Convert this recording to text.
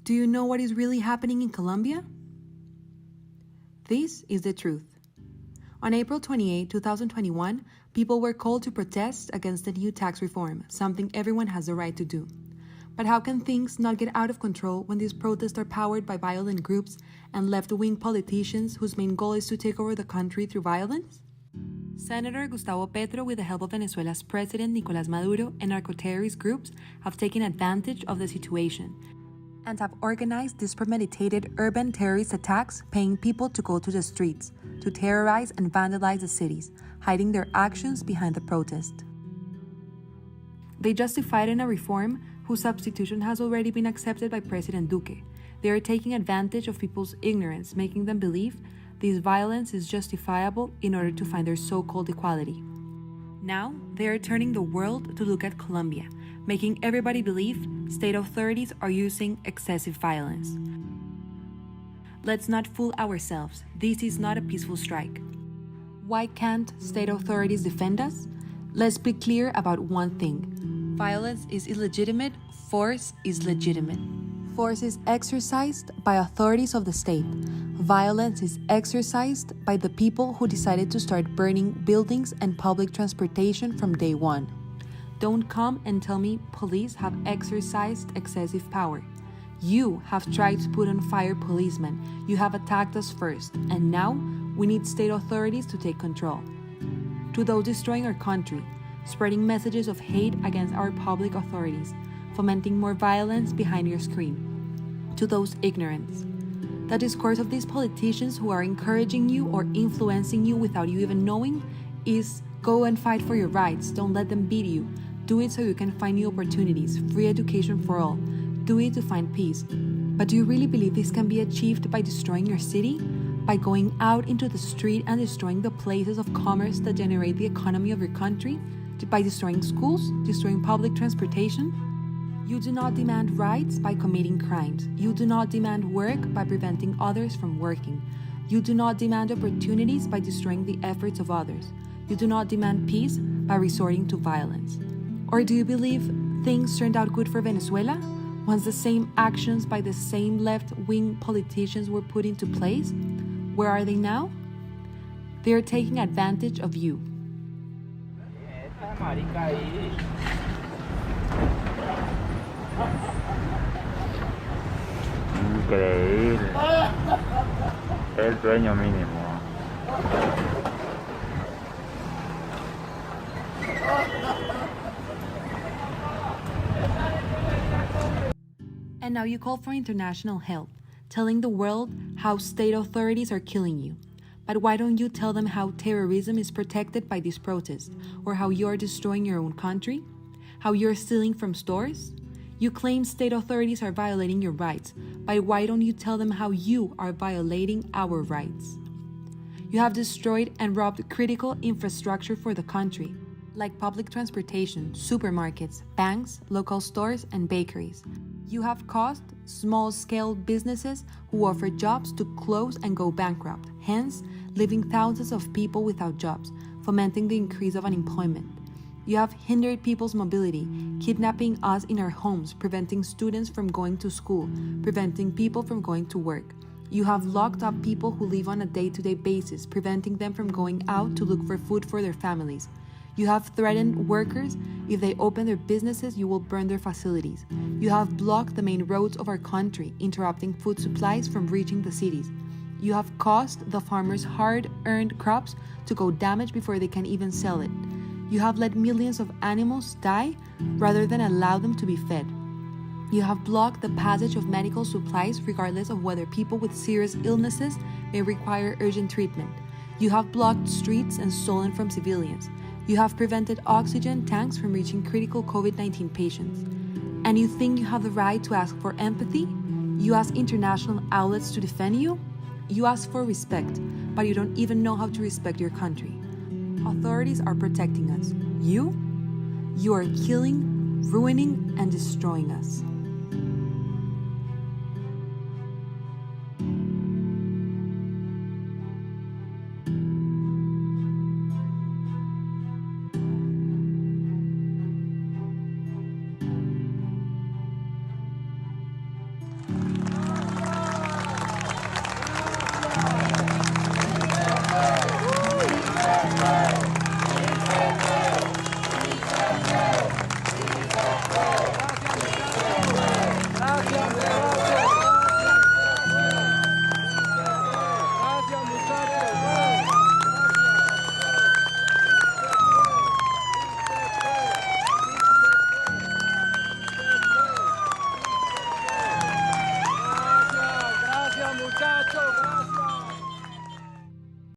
Do you know what is really happening in Colombia? This is the truth. On April 28, 2021, people were called to protest against the new tax reform, something everyone has the right to do. But how can things not get out of control when these protests are powered by violent groups and left-wing politicians whose main goal is to take over the country through violence? Senator Gustavo Petro, with the help of Venezuela's President Nicolás Maduro and narco-terrorist groups, have taken advantage of the situation and have organized these premeditated urban terrorist attacks, paying people to go to the streets, to terrorize and vandalize the cities, hiding their actions behind the protest. They justified in a reform whose substitution has already been accepted by President Duque. They are taking advantage of people's ignorance, making them believe this violence is justifiable in order to find their so-called equality. Now, they are turning the world to look at Colombia, making everybody believe state authorities are using excessive violence. Let's not fool ourselves. This is not a peaceful strike. Why can't state authorities defend us? Let's be clear about one thing. Violence is illegitimate, force is legitimate. Force is exercised by authorities of the state. Violence is exercised by the people who decided to start burning buildings and public transportation from day one. Don't come and tell me police have exercised excessive power. You have tried to put on fire policemen. You have attacked us first, and now we need state authorities to take control. To those destroying our country, spreading messages of hate against our public authorities, fomenting more violence behind your screen. To those ignorant. The discourse of these politicians who are encouraging you or influencing you without you even knowing is go and fight for your rights, don't let them beat you. Do it so you can find new opportunities, free education for all. Do it to find peace. But do you really believe this can be achieved by destroying your city? By going out into the street and destroying the places of commerce that generate the economy of your country? By destroying schools, destroying public transportation? You do not demand rights by committing crimes. You do not demand work by preventing others from working. You do not demand opportunities by destroying the efforts of others. You do not demand peace by resorting to violence. Or do you believe things turned out good for Venezuela once the same actions by the same left-wing politicians were put into place? Where are they now? They are taking advantage of you. Increíble. El sueño mínimo. And now you call for international help, telling the world how state authorities are killing you. But why don't you tell them how terrorism is protected by these protests, or how you're destroying your own country? How you're stealing from stores? You claim state authorities are violating your rights, but why don't you tell them how you are violating our rights? You have destroyed and robbed critical infrastructure for the country, like public transportation, supermarkets, banks, local stores, and bakeries. You have caused small-scale businesses who offer jobs to close and go bankrupt, hence leaving thousands of people without jobs, fomenting the increase of unemployment. You have hindered people's mobility, kidnapping us in our homes, preventing students from going to school, preventing people from going to work. You have locked up people who live on a day-to-day basis, preventing them from going out to look for food for their families. You have threatened workers. If they open their businesses, you will burn their facilities. You have blocked the main roads of our country, interrupting food supplies from reaching the cities. You have caused the farmers' hard-earned crops to go damaged before they can even sell it. You have let millions of animals die rather than allow them to be fed. You have blocked the passage of medical supplies regardless of whether people with serious illnesses may require urgent treatment. You have blocked streets and stolen from civilians. You have prevented oxygen tanks from reaching critical COVID-19 patients. And you think you have the right to ask for empathy? You ask international outlets to defend you? You ask for respect, but you don't even know how to respect your country. Authorities are protecting us. You are killing, ruining, and destroying us.